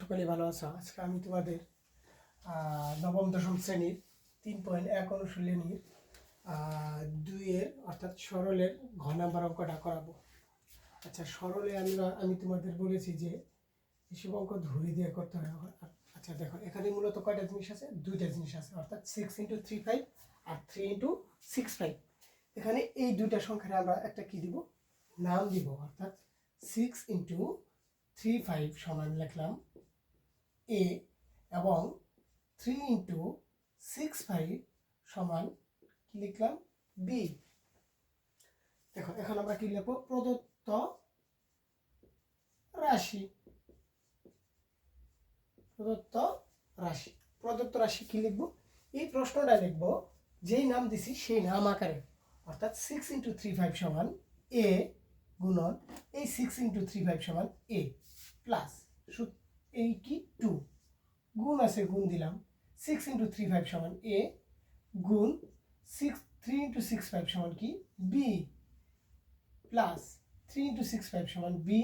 সকলেই ভালো আছো। আজকে আমি তোমাদের নবম দশম শ্রেণীর 3.1 অনুশীলনীর 2-এর অর্থাৎ সরলের ঘ নাম্বার অঙ্কটা করাবো। আচ্ছা, সরলে আমি তোমাদের বলেছি যে এসব অঙ্ক ধরে দিয়ে করতে হয়। আচ্ছা দেখো, এখানে মূলত কয়টা জিনিস আছে? দুইটা জিনিস আছে, অর্থাৎ 6 × 3 5 আর 3 × 6 5। এখানে এই দুইটা সংখ্যার আমরা একটা কি দিব? নাম দিব। অর্থাৎ 6 × 3 5 সমান লিখলাম এ এবং 3 × 6 5 সমান কি লিখলাম? বি। দেখো, এখন আমরা কি লিখবো? প্রদত্ত রাশি। প্রদত্ত রাশি কি লিখবো? এই প্রশ্নটা লিখবো যেই নাম দিছি সেই নাম আকারে। অর্থাৎ 6 × 3 5 সমান এ গুণন এই 6 × 3 5 সমান এ প্লাস এই কি 2 গুণ আছে, গুণ দিলাম। 6 × 3 5 সমান এ গুণ 3 × 6 5 সমান কি? বি প্লাস 3 × 6 5 সমান বি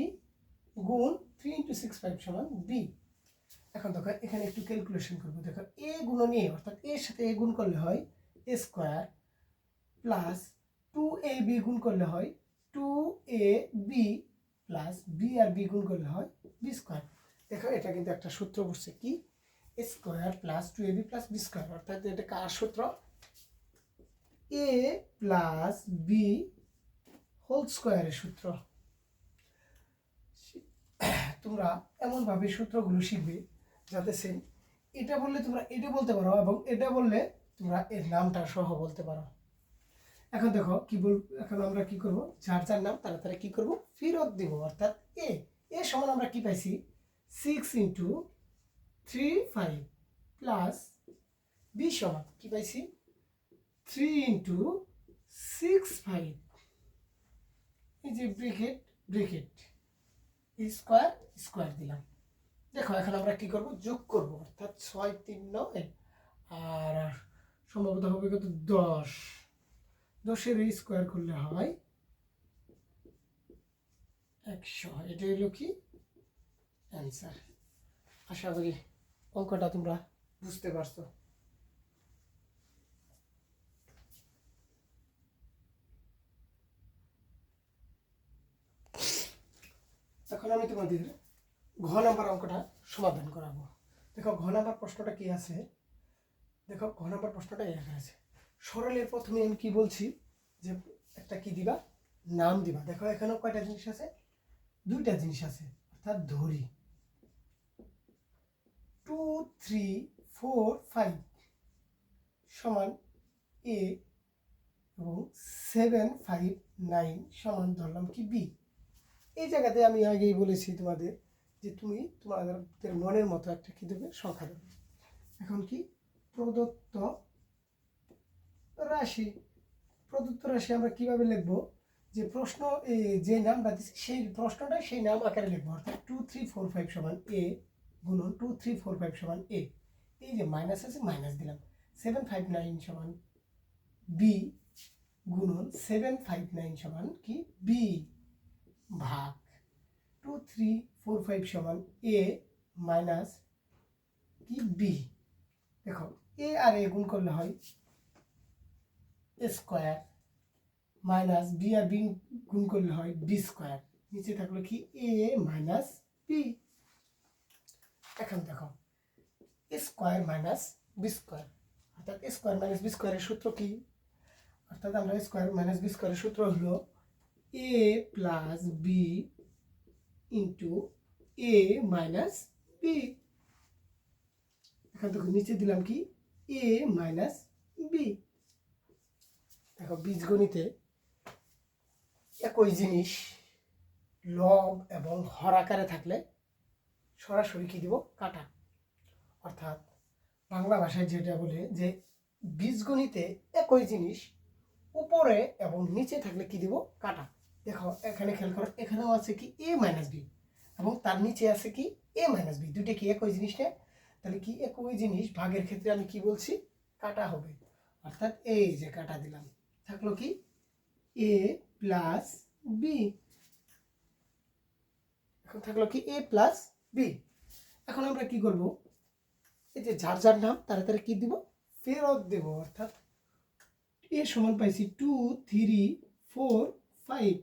গুণ 3 × 6 5 সমান বি। এখন দেখো, এখানে একটু ক্যালকুলেশন করবো। দেখো, এ গুণন এ, অর্থাৎ এর সাথে এ গুণ করলে হয় এ স্কোয়ার প্লাস 2ab গুণ করলে হয় 2ab প্লাস বি আর বি গুণ করলে হয় বি স্কোয়ার। দেখো, এটা কিন্তু একটা সূত্র বসছে, কি? A square plus 2ab plus B square. অর্থাৎ এটা কার সূত্র? এ প্লাস বি হোল স্কোয়ারের সূত্র। তোমরা এমনভাবে সূত্রগুলো শিখবে যাতে সেম এটা বললে তোমরা এটা বলতে পারো এবং এটা বললে তোমরা এর নামটা সহ বলতে পারো। এখন দেখো কি এখন আমরা কি করব? যার যার নাম তারা কি করব? ফেরত দিব। অর্থাৎ এ সমান আমরা কি পাইছি? 6 × 3 5 প্লাস বি সমান কি পাইছি? 3 × 6 5। এই যে ব্রেকেট স্কোয়ার স্কোয়ার দিলাম। দেখো, এখন আমরা কি করব? যোগ করব। অর্থাৎ 6 3 9 আর সম্ভবত হবে কত? 10। 10-এর স্কোয়ার করলে হয় 100। এটা হলো কি অ্যান্সার। আশা করি অঙ্কটা তোমরা বুঝতে পারছো। এখন আমি তোমাদের ঘ নাম্বার অঙ্কটা সমাধান করাবো। দেখো, ঘ নাম্বার প্রশ্নটা কি আছে? দেখো, ঘ নাম্বার প্রশ্নটা এখানে আছে। সরলের প্রথমে আমি কি বলছি যে একটা কি দিবা? নাম দিবা। দেখো, এখানেও কয়টা জিনিস আছে? দুইটা জিনিস আছে, অর্থাৎ ধরি 2 3 4 5 সমান এ এবং 7 5 9 সমান ধরলাম কি? বি। এই জায়গাতে আমি আগেই বলেছি তোমাদের যে তুমি তোমাদের মনের মতো একটা কি দেবে? সংখ্যা দেবে। এখন কি? প্রদত্ত রাশি আমরা কিভাবে লিখবো? যে প্রশ্ন যে নামটা দিচ্ছি সেই প্রশ্নটা সেই নাম আকারে লিখবো। অর্থাৎ 2 3 4 5 সমান এ গুণন 2 3 4 5 সমান এ। এই যে মাইনাস আছে, মাইনাস দিলাম। 7 5 9 সমান বি গুণন 7 5 9 সমান কি? বি ভাগ 2 3 4 5 সমান এ মাইনাস কি? বি। দেখো, এ আর এ গুণ করলে হয় স্কোয়ার মাইনাস বি আর বি গুণ করলে হয় বি স্কোয়ার। নিচে থাকলো কি? এ মাইনাস বি। এখন দেখো, স্কোয়ার মাইনাস বি স্কোয়ার, অর্থাৎ স্কোয়ার মাইনাস বি স্কোয়ারের সূত্র কি? অর্থাৎ আমরা স্কোয়ার মাইনাস বি স্কোয়ারের সূত্র হলো এ প্লাস বি ইন্টু এ মাইনাস বি। এখন দেখো, নিচে দিলাম কি? এ মাইনাস বি। দেখো, বীজগণিতে একই জিনিস লব এবং হর আকারে থাকলে সরাসরি কি দিব? কাটা। অর্থাৎ বাংলা ভাষায় যেটা বলে যে বীজগণিতে একই জিনিস উপরে এবং নিচে থাকলে কি দিব? কাটা। দেখো, এখানে খেয়াল করো, এখানেও আছে কি? এ মাইনাস বি এবং তার নিচে আছে কি? এ মাইনাস বি। দুইটা কি একই জিনিস না? তাহলে কি একই জিনিস ভাগের ক্ষেত্রে আমি কি বলছি? কাটা হবে। অর্থাৎ এই যে কাটা দিলাম, থাকলো কি? এ প্লাস বি। এখন থাকলো কি? এ প্লাস বি। এখন আমরা কি করব, এই যে যার যার নাম তাড়াতাড়ি কি দিব, ফেরত দেব। অর্থাৎ এ সমান পাইছি 2 3 4 5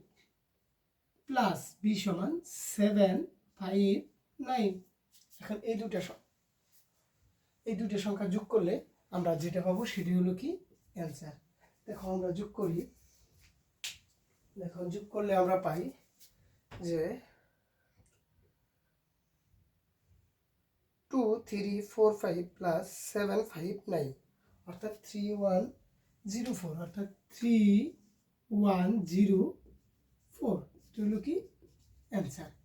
প্লাস বি সমান 7 5 9। এখন এই দুটো সংখ্যা যোগ করলে আমরা যেটা পাবো সেটি হলো কি অ্যান্সার। দেখো আমরা যোগ করি, দেখো যোগ করলে আমরা পাই যে 2 3 4 5 প্লাস 7 5 9 অর্থাৎ 3104, অর্থাৎ 3104 এটা হলো কি অ্যান্সার।